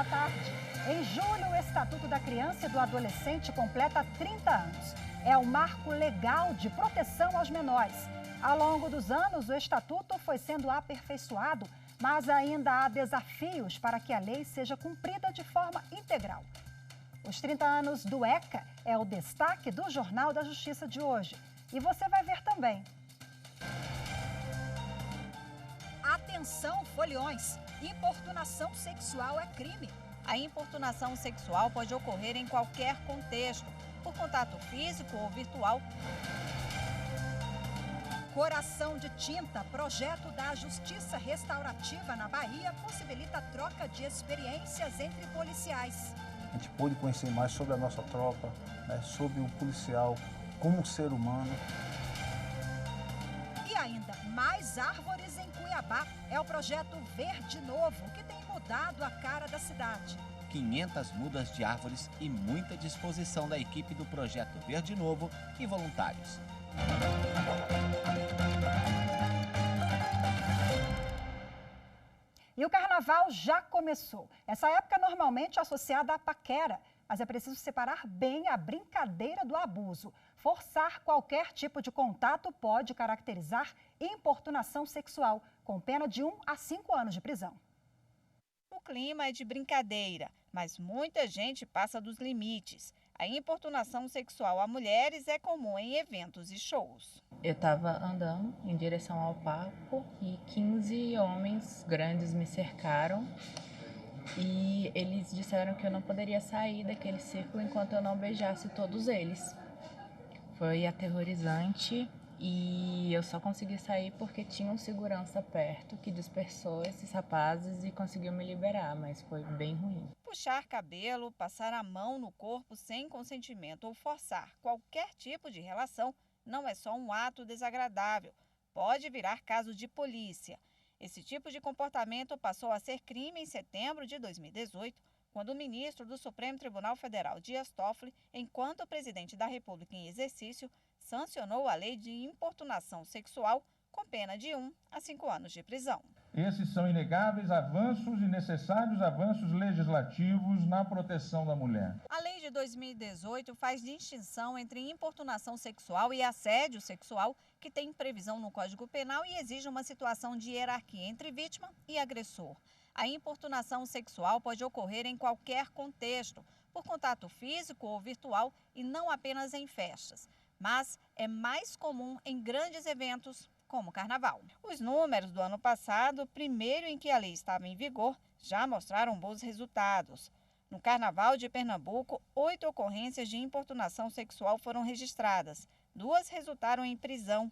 boa tarde. Em julho, o Estatuto da Criança e do Adolescente completa 30 anos. É o marco legal de proteção aos menores. Ao longo dos anos, o Estatuto foi sendo aperfeiçoado, mas ainda há desafios para que a lei seja cumprida de forma integral. Os 30 anos do ECA é o destaque do Jornal da Justiça de hoje. E você vai ver também. Atenção, foliões! Importunação sexual é crime. A importunação sexual pode ocorrer em qualquer contexto, por contato físico ou virtual. Coração de Tinta, projeto da Justiça Restaurativa na Bahia, possibilita a troca de experiências entre policiais. A gente pôde conhecer mais sobre a nossa tropa, sobre o policial como ser humano. E ainda mais árvores em Cuiabá. É o projeto Verde Novo, que tem mudado a cara da cidade. 500 mudas de árvores e muita disposição da equipe do projeto Verde Novo e voluntários. E o carnaval já começou. Essa época é normalmente associada à paquera, mas é preciso separar bem a brincadeira do abuso. Forçar qualquer tipo de contato pode caracterizar importunação sexual, com pena de 1 a 5 anos de prisão. O clima é de brincadeira, mas muita gente passa dos limites. A importunação sexual a mulheres é comum em eventos e shows. Eu estava andando em direção ao palco e 15 homens grandes me cercaram e eles disseram que eu não poderia sair daquele círculo enquanto eu não beijasse todos eles. Foi aterrorizante e eu só consegui sair porque tinha um segurança perto que dispersou esses rapazes e conseguiu me liberar, mas foi bem ruim. Puxar cabelo, passar a mão no corpo sem consentimento ou forçar qualquer tipo de relação não é só um ato desagradável, pode virar caso de polícia. Esse tipo de comportamento passou a ser crime em setembro de 2018, quando o ministro do Supremo Tribunal Federal, Dias Toffoli, enquanto presidente da República em exercício, sancionou a lei de importunação sexual com pena de 1 a 5 anos de prisão. Esses são inegáveis avanços e necessários avanços legislativos na proteção da mulher. A lei de 2018 faz distinção entre importunação sexual e assédio sexual, que tem previsão no Código Penal e exige uma situação de hierarquia entre vítima e agressor. A importunação sexual pode ocorrer em qualquer contexto, por contato físico ou virtual e não apenas em festas, mas é mais comum em grandes eventos como o carnaval. Os números do ano passado, primeiro em que a lei estava em vigor, já mostraram bons resultados. No Carnaval de Pernambuco, 8 ocorrências de importunação sexual foram registradas. 2 resultaram em prisão.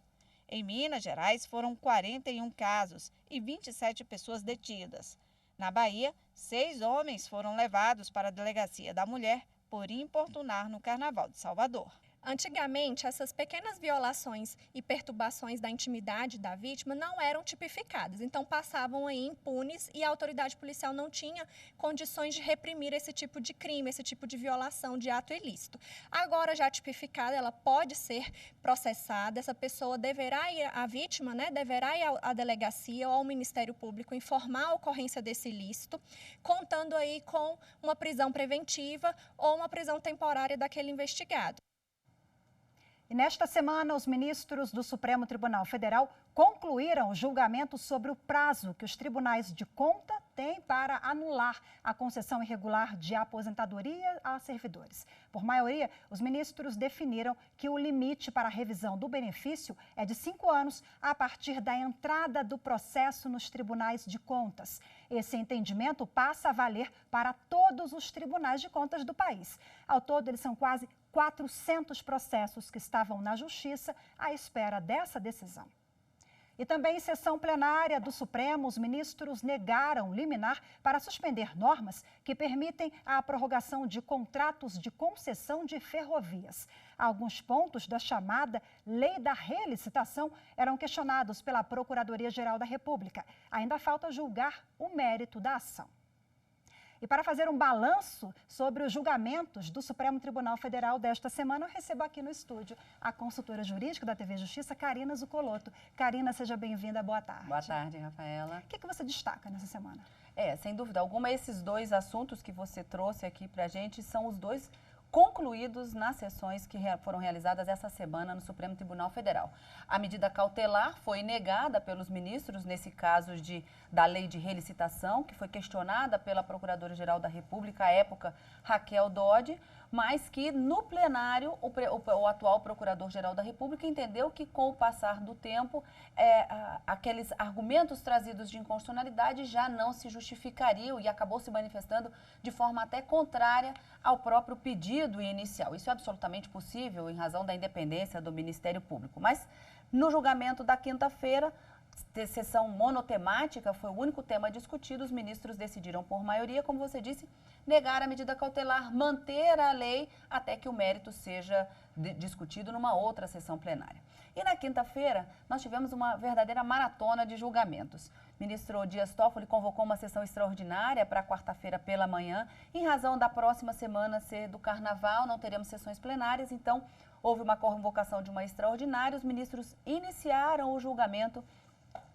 Em Minas Gerais, foram 41 casos e 27 pessoas detidas. Na Bahia, 6 homens foram levados para a Delegacia da Mulher por importunar no Carnaval de Salvador. Antigamente, essas pequenas violações e perturbações da intimidade da vítima não eram tipificadas, então passavam aí impunes e a autoridade policial não tinha condições de reprimir esse tipo de crime, esse tipo de violação de ato ilícito. Agora, já tipificada, ela pode ser processada, essa pessoa deverá ir, a vítima, deverá ir à delegacia ou ao Ministério Público informar a ocorrência desse ilícito, contando aí com uma prisão preventiva ou uma prisão temporária daquele investigado. E nesta semana, os ministros do Supremo Tribunal Federal concluíram o julgamento sobre o prazo que os tribunais de conta têm para anular a concessão irregular de aposentadoria a servidores. Por maioria, os ministros definiram que o limite para a revisão do benefício é de 5 anos a partir da entrada do processo nos tribunais de contas. Esse entendimento passa a valer para todos os tribunais de contas do país. Ao todo, eles são quase 400 processos que estavam na Justiça à espera dessa decisão. E também em sessão plenária do Supremo, os ministros negaram liminar para suspender normas que permitem a prorrogação de contratos de concessão de ferrovias. Alguns pontos da chamada Lei da Relicitação eram questionados pela Procuradoria-Geral da República. Ainda falta julgar o mérito da ação. E para fazer um balanço sobre os julgamentos do Supremo Tribunal Federal desta semana, eu recebo aqui no estúdio a consultora jurídica da TV Justiça, Karina Zucolotto. Karina, seja bem-vinda, boa tarde. Boa tarde, Rafaela. O que você destaca nessa semana? Sem dúvida alguma, esses dois assuntos que você trouxe aqui para a gente são os dois concluídos nas sessões que foram realizadas essa semana no Supremo Tribunal Federal. A medida cautelar foi negada pelos ministros, nesse caso da lei de relicitação, que foi questionada pela Procuradora-Geral da República, à época, Raquel Dodge, mas que no plenário o atual Procurador-Geral da República entendeu que com o passar do tempo aqueles argumentos trazidos de inconstitucionalidade já não se justificariam e acabou se manifestando de forma até contrária ao próprio pedido inicial. Isso é absolutamente possível em razão da independência do Ministério Público. Mas no julgamento da quinta-feira, sessão monotemática, foi o único tema discutido, os ministros decidiram por maioria, como você disse, negar a medida cautelar, manter a lei até que o mérito seja discutido numa outra sessão plenária. E na quinta-feira, nós tivemos uma verdadeira maratona de julgamentos. O ministro Dias Toffoli convocou uma sessão extraordinária para quarta-feira pela manhã. Em razão da próxima semana ser do Carnaval, não teremos sessões plenárias, então houve uma convocação de uma extraordinária. Os ministros iniciaram o julgamento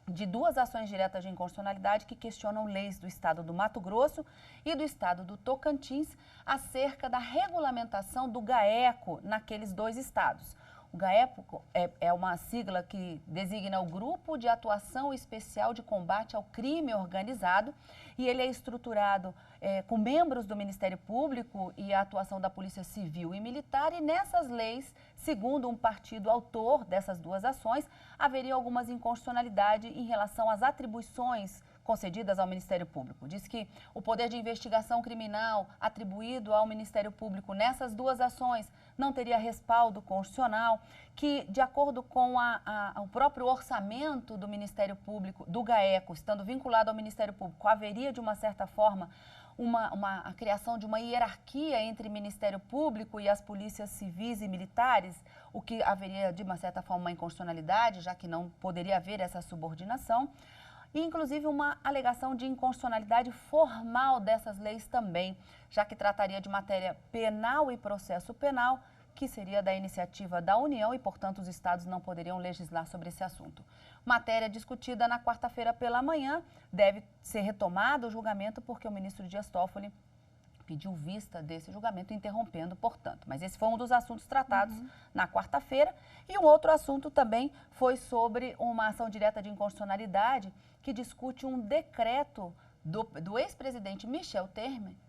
de duas ações diretas de inconstitucionalidade que questionam leis do estado do Mato Grosso e do estado do Tocantins acerca da regulamentação do GAECO naqueles dois estados. O GAECO é uma sigla que designa o Grupo de Atuação Especial de Combate ao Crime Organizado e ele é estruturado com membros do Ministério Público e a atuação da Polícia Civil e Militar e nessas leis, segundo um partido autor dessas duas ações, haveria algumas inconstitucionalidades em relação às atribuições concedidas ao Ministério Público. Diz que o poder de investigação criminal atribuído ao Ministério Público nessas duas ações não teria respaldo constitucional, que de acordo com o próprio orçamento do Ministério Público, do GAECO, estando vinculado ao Ministério Público, haveria de uma certa forma a criação de uma hierarquia entre Ministério Público e as polícias civis e militares, o que haveria de uma certa forma uma inconstitucionalidade, já que não poderia haver essa subordinação. E, inclusive, uma alegação de inconstitucionalidade formal dessas leis também, já que trataria de matéria penal e processo penal, que seria da iniciativa da União e, portanto, os estados não poderiam legislar sobre esse assunto. Matéria discutida na quarta-feira pela manhã, deve ser retomado o julgamento porque o ministro Dias Toffoli pediu vista desse julgamento, interrompendo, portanto. Mas esse foi um dos assuntos tratados na quarta-feira. E um outro assunto também foi sobre uma ação direta de inconstitucionalidade que discute um decreto do ex-presidente Michel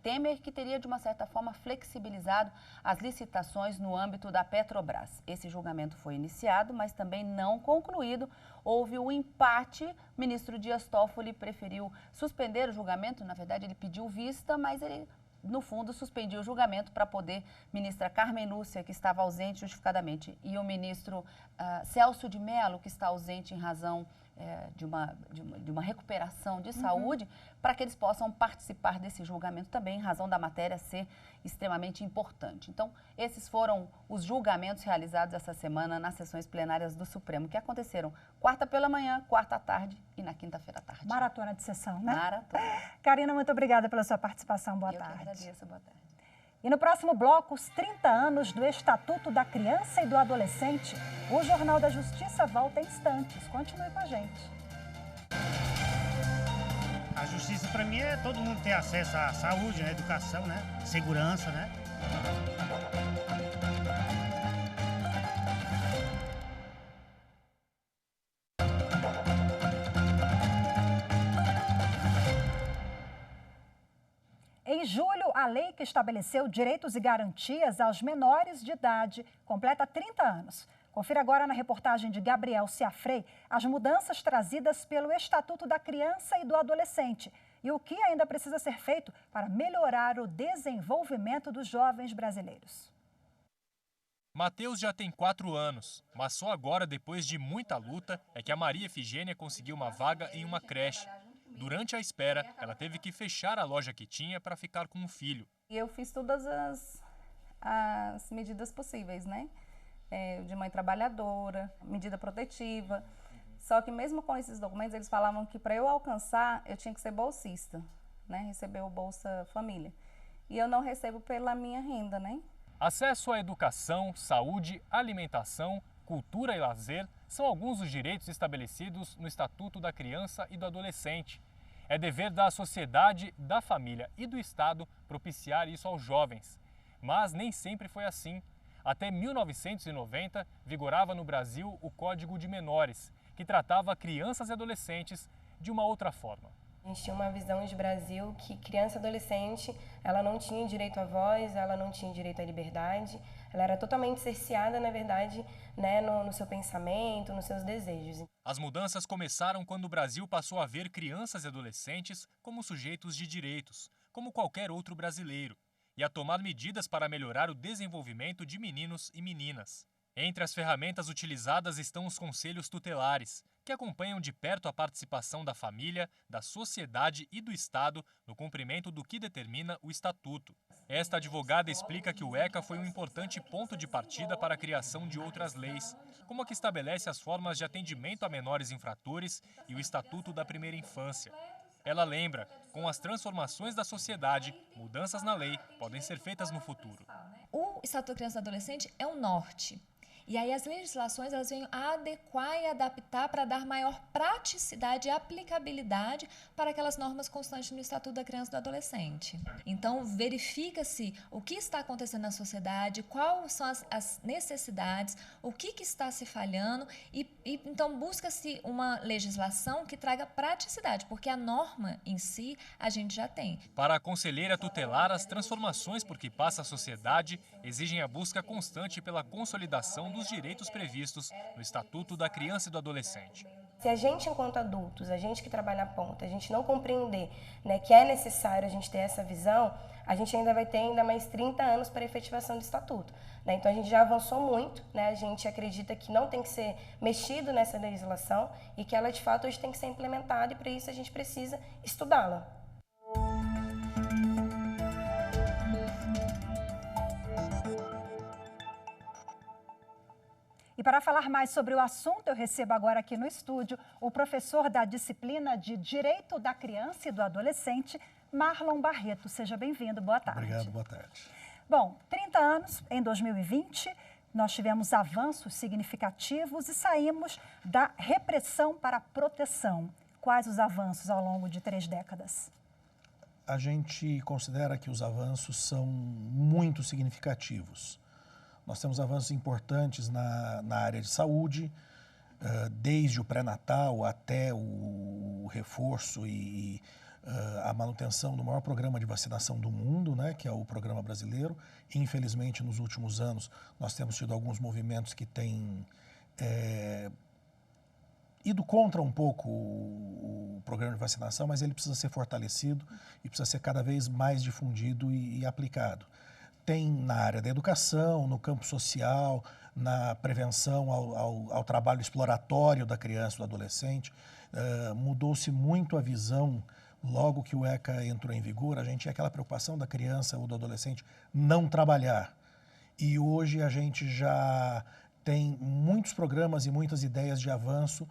Temer, que teria, de uma certa forma, flexibilizado as licitações no âmbito da Petrobras. Esse julgamento foi iniciado, mas também não concluído. Houve um empate, o ministro Dias Toffoli preferiu suspender o julgamento, na verdade ele pediu vista, mas ele, no fundo, suspendiu o julgamento para poder ministra Carmen Lúcia, que estava ausente justificadamente, e o ministro Celso de Mello, que está ausente em razão de uma recuperação de saúde, para que eles possam participar desse julgamento também, em razão da matéria ser extremamente importante. Então, esses foram os julgamentos realizados essa semana nas sessões plenárias do Supremo, que aconteceram quarta pela manhã, quarta à tarde e na quinta-feira à tarde. Maratona de sessão, né? Maratona. Karina, muito obrigada pela sua participação. Boa tarde. Eu que agradeço, boa tarde. E no próximo bloco, os 30 anos do Estatuto da Criança e do Adolescente. O Jornal da Justiça volta em instantes. Continue com a gente. A justiça, para mim, é todo mundo ter acesso à saúde, à educação, né? Segurança, né? Em julho, a lei que estabeleceu direitos e garantias aos menores de idade completa 30 anos. Confira agora na reportagem de Gabriel Ciafrei as mudanças trazidas pelo Estatuto da Criança e do Adolescente e o que ainda precisa ser feito para melhorar o desenvolvimento dos jovens brasileiros. Matheus já tem 4 anos, mas só agora, depois de muita luta, é que a Maria Efigênia conseguiu uma vaga em uma creche. Durante a espera, ela teve que fechar a loja que tinha para ficar com o filho. Eu fiz todas as medidas possíveis, né? De mãe trabalhadora, medida protetiva. Só que mesmo com esses documentos, eles falavam que para eu alcançar, eu tinha que ser bolsista, né? Receber o Bolsa Família. E eu não recebo pela minha renda, né? Acesso à educação, saúde, alimentação, cultura e lazer são alguns dos direitos estabelecidos no Estatuto da Criança e do Adolescente. É dever da sociedade, da família e do Estado propiciar isso aos jovens. Mas nem sempre foi assim. Até 1990, vigorava no Brasil o Código de Menores, que tratava crianças e adolescentes de uma outra forma. A gente tinha uma visão de Brasil que criança e adolescente, ela não tinha direito à voz, ela não tinha direito à liberdade, ela era totalmente cerceada, na verdade, né, no seu pensamento, nos seus desejos. As mudanças começaram quando o Brasil passou a ver crianças e adolescentes como sujeitos de direitos, como qualquer outro brasileiro, e a tomar medidas para melhorar o desenvolvimento de meninos e meninas. Entre as ferramentas utilizadas estão os conselhos tutelares, que acompanham de perto a participação da família, da sociedade e do Estado no cumprimento do que determina o Estatuto. Esta advogada explica que o ECA foi um importante ponto de partida para a criação de outras leis, como a que estabelece as formas de atendimento a menores infratores e o Estatuto da Primeira Infância. Ela lembra, com as transformações da sociedade, mudanças na lei podem ser feitas no futuro. O Estatuto da Criança e do Adolescente é o norte. E aí as legislações elas vêm adequar e adaptar para dar maior praticidade e aplicabilidade para aquelas normas constantes no Estatuto da Criança e do Adolescente. Então verifica-se o que está acontecendo na sociedade, quais são as necessidades, o que está se falhando e então busca-se uma legislação que traga praticidade, porque a norma em si a gente já tem. Para a conselheira tutelar, as transformações por que passa a sociedade exigem a busca constante pela consolidação dos direitos previstos no Estatuto da Criança e do Adolescente. Se a gente, enquanto adultos, a gente que trabalha a ponta, a gente não compreender, né, que é necessário a gente ter essa visão, a gente ainda vai ter ainda mais 30 anos para a efetivação do Estatuto. Né? Então a gente já avançou muito, né? A gente acredita que não tem que ser mexido nessa legislação e que ela de fato hoje tem que ser implementada e para isso a gente precisa estudá-la. E para falar mais sobre o assunto, eu recebo agora aqui no estúdio o professor da disciplina de Direito da Criança e do Adolescente, Marlon Barreto. Seja bem-vindo, boa tarde. Obrigado, boa tarde. Bom, 30 anos, em 2020, nós tivemos avanços significativos e saímos da repressão para a proteção. Quais os avanços ao longo de 3 décadas? A gente considera que os avanços são muito significativos. Nós temos avanços importantes na área de saúde, desde o pré-natal até o reforço e a manutenção do maior programa de vacinação do mundo, né, que é o programa brasileiro. Infelizmente, nos últimos anos, nós temos tido alguns movimentos que têm ido contra um pouco o programa de vacinação, mas ele precisa ser fortalecido e precisa ser cada vez mais difundido e aplicado. Tem na área da educação, no campo social, na prevenção ao trabalho exploratório da criança e do adolescente. Mudou-se muito a visão, logo que o ECA entrou em vigor, a gente tinha aquela preocupação da criança ou do adolescente não trabalhar. E hoje a gente já tem muitos programas e muitas ideias de avanço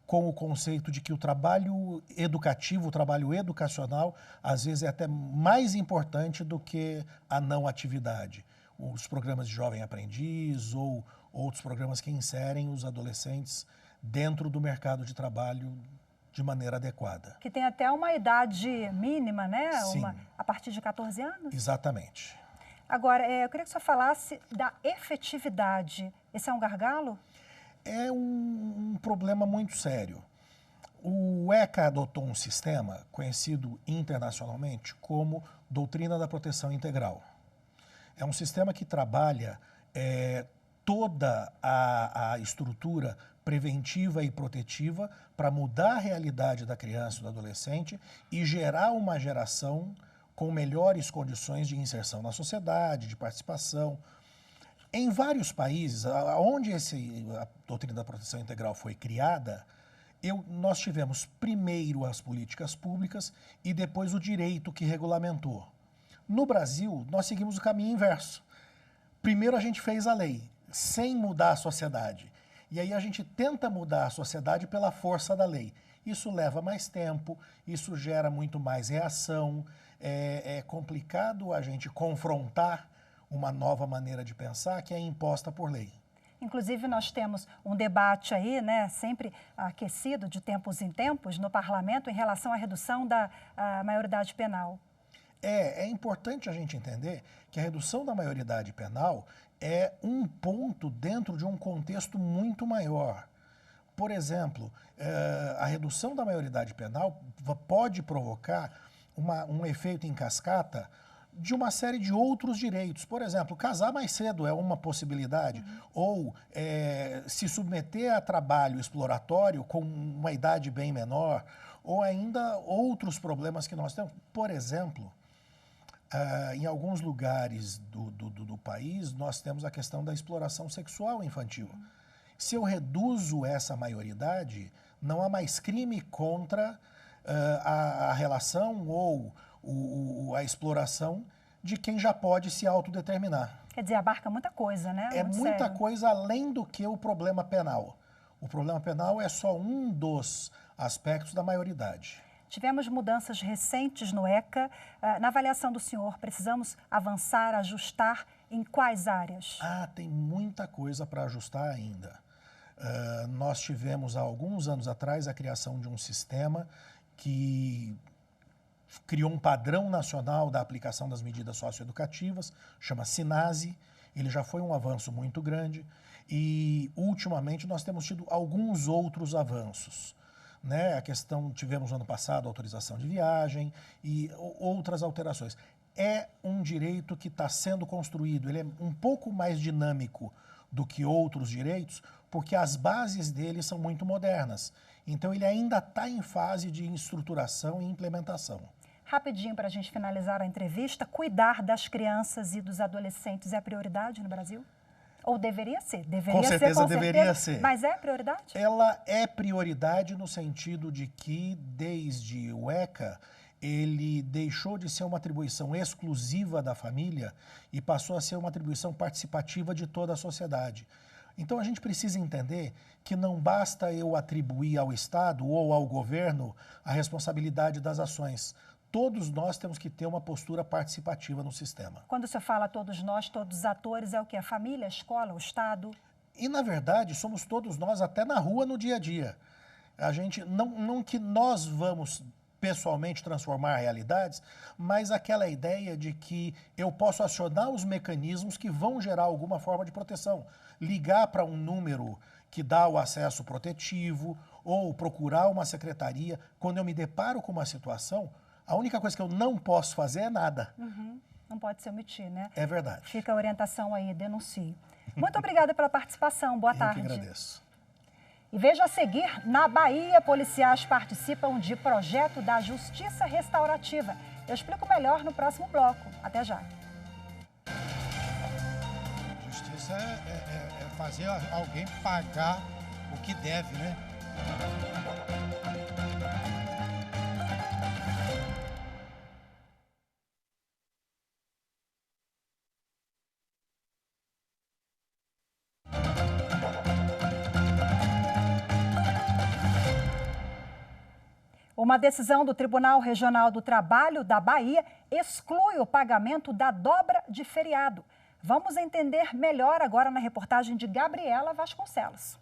com o conceito de que o trabalho educativo, o trabalho educacional, às vezes é até mais importante do que a não atividade. Os programas de jovem aprendiz ou outros programas que inserem os adolescentes dentro do mercado de trabalho de maneira adequada. Que tem até uma idade mínima, né? Sim. A partir de 14 anos? Exatamente. Agora, eu queria que o senhor falasse da efetividade. Esse é um gargalo? É um problema muito sério. O ECA adotou um sistema conhecido internacionalmente como Doutrina da Proteção Integral. É um sistema que trabalha toda a estrutura preventiva e protetiva para mudar a realidade da criança e do adolescente e gerar uma geração com melhores condições de inserção na sociedade, de participação. Em vários países, onde a doutrina da proteção integral foi criada, nós tivemos primeiro as políticas públicas e depois o direito que regulamentou. No Brasil, nós seguimos o caminho inverso. Primeiro a gente fez a lei, sem mudar a sociedade. E aí a gente tenta mudar a sociedade pela força da lei. Isso leva mais tempo, isso gera muito mais reação, é complicado a gente confrontar uma nova maneira de pensar que é imposta por lei. Inclusive, nós temos um debate aí, né, sempre aquecido de tempos em tempos no parlamento em relação à redução da maioridade penal. É importante a gente entender que a redução da maioridade penal é um ponto dentro de um contexto muito maior. Por exemplo, a redução da maioridade penal pode provocar um efeito em cascata de uma série de outros direitos. Por exemplo, casar mais cedo é uma possibilidade, ou se submeter a trabalho exploratório com uma idade bem menor, ou ainda outros problemas que nós temos. Por exemplo, em alguns lugares do país, nós temos a questão da exploração sexual infantil. Se eu reduzo essa maioridade, não há mais crime contra a relação ou a exploração de quem já pode se autodeterminar. Quer dizer, abarca muita coisa, né? É muita coisa além do que o problema penal. O problema penal é só um dos aspectos da maioridade. Tivemos mudanças recentes no ECA. Na avaliação do senhor, precisamos avançar, ajustar em quais áreas? Tem muita coisa para ajustar ainda. Nós tivemos há alguns anos atrás a criação de um sistema que criou um padrão nacional da aplicação das medidas socioeducativas, chama SINASE. Ele já foi um avanço muito grande e, ultimamente, nós temos tido alguns outros avanços. Né? A questão, tivemos no ano passado a autorização de viagem e outras alterações. É um direito que está sendo construído, ele é um pouco mais dinâmico do que outros direitos, porque as bases dele são muito modernas. Então, ele ainda está em fase de estruturação e implementação. Rapidinho, para a gente finalizar a entrevista, cuidar das crianças e dos adolescentes é a prioridade no Brasil? Ou deveria ser? Com certeza deveria ser. Mas é prioridade? Ela é prioridade no sentido de que, desde o ECA, ele deixou de ser uma atribuição exclusiva da família e passou a ser uma atribuição participativa de toda a sociedade. Então, a gente precisa entender que não basta eu atribuir ao Estado ou ao governo a responsabilidade das ações. Todos nós temos que ter uma postura participativa no sistema. Quando você fala todos nós, todos os atores, é o quê? A família, a escola, o Estado? E, na verdade, somos todos nós, até na rua, no dia a dia. A gente, não que nós vamos pessoalmente transformar realidades, mas aquela ideia de que eu posso acionar os mecanismos que vão gerar alguma forma de proteção. Ligar para um número que dá o acesso protetivo ou procurar uma secretaria. Quando eu me deparo com uma situação, a única coisa que eu não posso fazer é nada. Não pode se omitir, né? É verdade. Fica a orientação aí, denuncie. Muito obrigada pela participação. Boa tarde. Eu que agradeço. E veja a seguir, na Bahia, policiais participam de projeto da Justiça Restaurativa. Eu explico melhor no próximo bloco. Até já. Justiça é fazer alguém pagar o que deve, né? Uma decisão do Tribunal Regional do Trabalho da Bahia exclui o pagamento da dobra de feriado. Vamos entender melhor agora na reportagem de Gabriela Vasconcelos.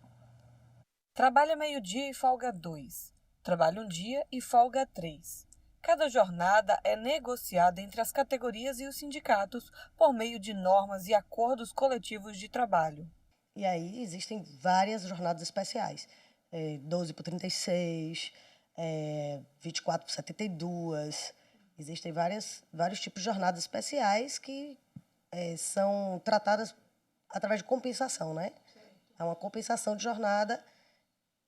Trabalha meio-dia e folga 2. Trabalha um dia e folga 3. Cada jornada é negociada entre as categorias e os sindicatos por meio de normas e acordos coletivos de trabalho. E aí existem várias jornadas especiais, 12 por 36, 24 por 72. Existem vários tipos de jornadas especiais que são tratadas através de compensação, né? É uma compensação de jornada,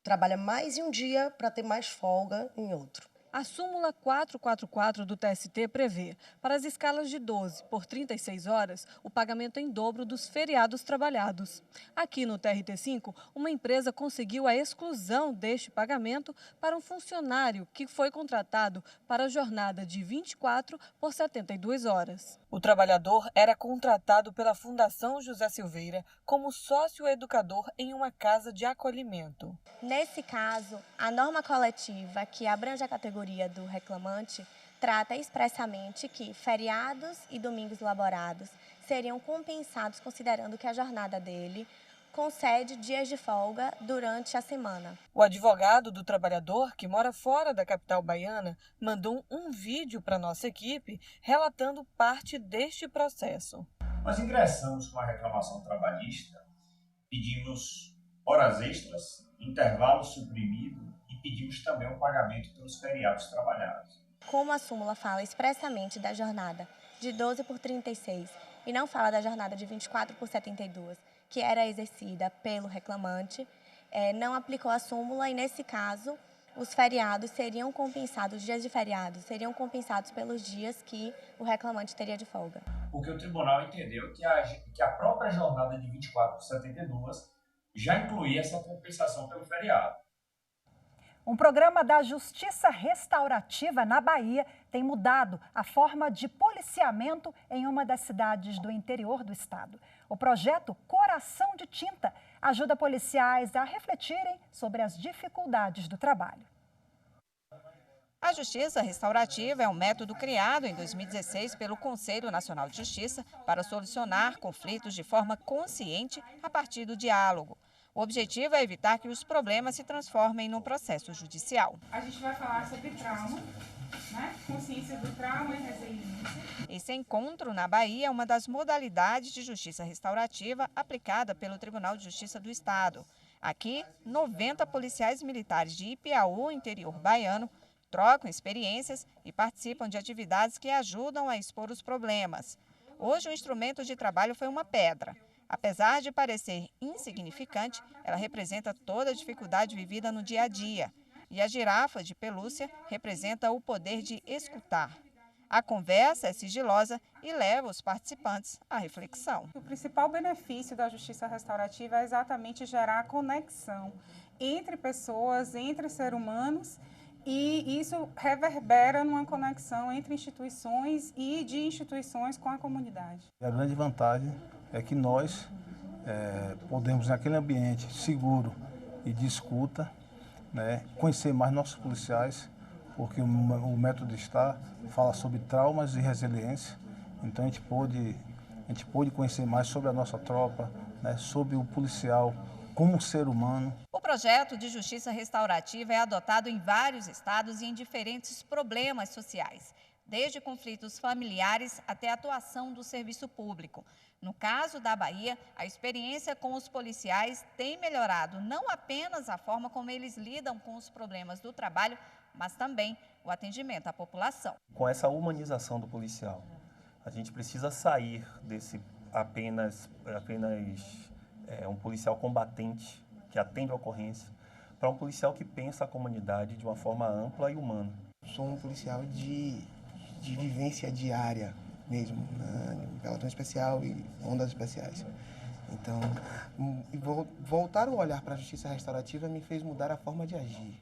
trabalha mais em um dia para ter mais folga em outro. A súmula 444 do TST prevê, para as escalas de 12 por 36 horas, o pagamento em dobro dos feriados trabalhados. Aqui no TRT5, uma empresa conseguiu a exclusão deste pagamento para um funcionário que foi contratado para a jornada de 24 por 72 horas. O trabalhador era contratado pela Fundação José Silveira como sócio-educador em uma casa de acolhimento. Nesse caso, a norma coletiva, que abrange a categoria do reclamante, trata expressamente que feriados e domingos laborados seriam compensados considerando que a jornada dele concede dias de folga durante a semana. O advogado do trabalhador, que mora fora da capital baiana, mandou um vídeo para nossa equipe relatando parte deste processo. Nós ingressamos com a reclamação trabalhista, pedimos horas extras, intervalo suprimido e pedimos também o pagamento pelos feriados trabalhados. Como a súmula fala expressamente da jornada de 12 por 36 e não fala da jornada de 24 por 72, que era exercida pelo reclamante, não aplicou a súmula e, nesse caso, os feriados seriam compensados, os dias de feriados seriam compensados pelos dias que o reclamante teria de folga. Porque o tribunal entendeu que a própria jornada de 24 por 72 já incluía essa compensação pelo feriado. Um programa da Justiça Restaurativa na Bahia tem mudado a forma de policiamento em uma das cidades do interior do estado. O projeto Coração de Tinta ajuda policiais a refletirem sobre as dificuldades do trabalho. A Justiça Restaurativa é um método criado em 2016 pelo Conselho Nacional de Justiça para solucionar conflitos de forma consciente a partir do diálogo. O objetivo é evitar que os problemas se transformem num processo judicial. A gente vai falar sobre trauma, né? Consciência do trauma e resiliência. Esse encontro na Bahia é uma das modalidades de justiça restaurativa aplicada pelo Tribunal de Justiça do Estado. Aqui, 90 policiais militares de Ipiaú, interior baiano, trocam experiências e participam de atividades que ajudam a expor os problemas. Hoje, o instrumento de trabalho foi uma pedra. Apesar de parecer insignificante, ela representa toda a dificuldade vivida no dia a dia. E a girafa de pelúcia representa o poder de escutar. A conversa é sigilosa e leva os participantes à reflexão. O principal benefício da justiça restaurativa é exatamente gerar a conexão entre pessoas, entre seres humanos, e isso reverbera numa conexão entre instituições e de instituições com a comunidade. A grande vantagem é que nós podemos, naquele ambiente seguro e de escuta, conhecer mais nossos policiais, porque o método STAR fala sobre traumas e resiliência. Então a gente pôde conhecer mais sobre a nossa tropa, sobre o policial como ser humano. O projeto de justiça restaurativa é adotado em vários estados e em diferentes problemas sociais, desde conflitos familiares até a atuação do serviço público. No caso da Bahia, a experiência com os policiais tem melhorado não apenas a forma como eles lidam com os problemas do trabalho, mas também o atendimento à população. Com essa humanização do policial, a gente precisa sair desse apenas um policial combatente que atende a ocorrência, para um policial que pensa a comunidade de uma forma ampla e humana. Sou um policial de vivência diária mesmo, pelotão especial e ondas especiais. Então, voltar o olhar para a justiça restaurativa me fez mudar a forma de agir,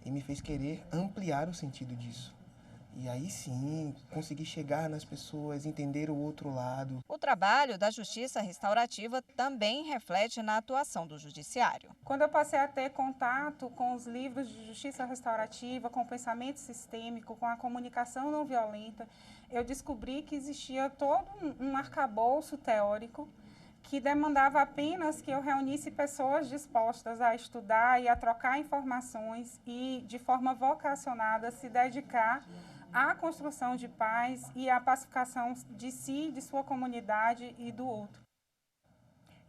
e me fez querer ampliar o sentido disso. E aí sim, conseguir chegar nas pessoas, entender o outro lado. O trabalho da justiça restaurativa também reflete na atuação do judiciário. Quando eu passei a ter contato com os livros de justiça restaurativa, com o pensamento sistêmico, com a comunicação não violenta, eu descobri que existia todo um arcabouço teórico que demandava apenas que eu reunisse pessoas dispostas a estudar e a trocar informações e, de forma vocacionada, se dedicar à construção de paz e à pacificação de si, de sua comunidade e do outro.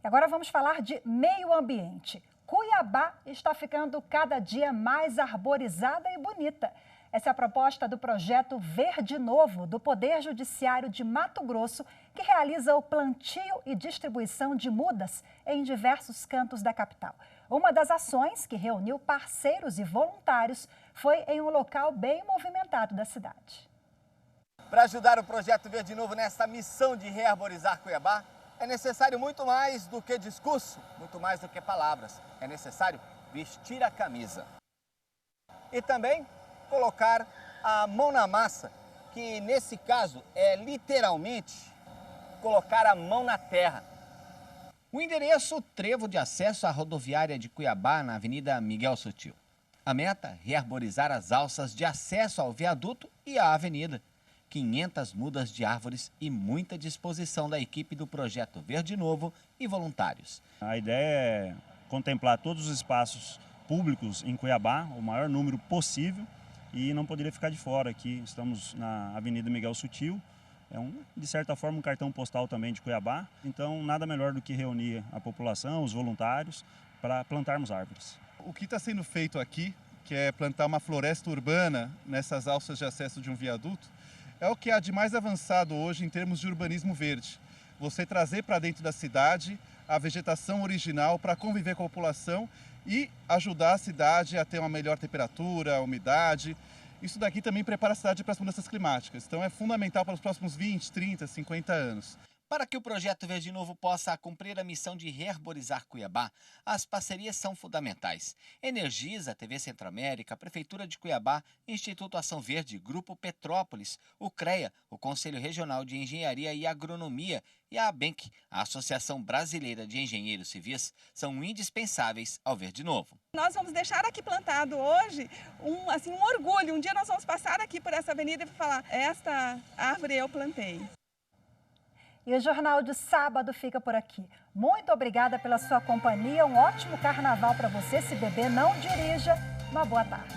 Agora vamos falar de meio ambiente. Cuiabá está ficando cada dia mais arborizada e bonita. Essa é a proposta do projeto Verde Novo, do Poder Judiciário de Mato Grosso, que realiza o plantio e distribuição de mudas em diversos cantos da capital. Uma das ações que reuniu parceiros e voluntários foi em um local bem movimentado da cidade. Para ajudar o projeto Verde Novo nessa missão de rearborizar Cuiabá, é necessário muito mais do que discurso, muito mais do que palavras. É necessário vestir a camisa. E também colocar a mão na massa, que nesse caso é literalmente colocar a mão na terra. O endereço: trevo de acesso à rodoviária de Cuiabá, na Avenida Miguel Sutil. A meta: rearborizar as alças de acesso ao viaduto e à avenida. 500 mudas de árvores e muita disposição da equipe do Projeto Verde Novo e voluntários. A ideia é contemplar todos os espaços públicos em Cuiabá, o maior número possível, e não poderia ficar de fora aqui. Estamos na Avenida Miguel Sutil, de certa forma um cartão postal também de Cuiabá, então nada melhor do que reunir a população, os voluntários, para plantarmos árvores. O que está sendo feito aqui, que é plantar uma floresta urbana nessas alças de acesso de um viaduto, é o que há de mais avançado hoje em termos de urbanismo verde. Você trazer para dentro da cidade a vegetação original para conviver com a população e ajudar a cidade a ter uma melhor temperatura, umidade. Isso daqui também prepara a cidade para as mudanças climáticas. Então é fundamental para os próximos 20, 30, 50 anos. Para que o Projeto Verde Novo possa cumprir a missão de rearborizar Cuiabá, as parcerias são fundamentais. Energisa, TV Centro-América, Prefeitura de Cuiabá, Instituto Ação Verde, Grupo Petrópolis, o CREA, o Conselho Regional de Engenharia e Agronomia, e a ABENC, a Associação Brasileira de Engenheiros Civis, são indispensáveis ao Verde Novo. Nós vamos deixar aqui plantado hoje um orgulho. Um dia nós vamos passar aqui por essa avenida e falar, esta árvore eu plantei. E o Jornal de Sábado fica por aqui. Muito obrigada pela sua companhia. Um ótimo carnaval para você. Se beber, não dirija. Uma boa tarde.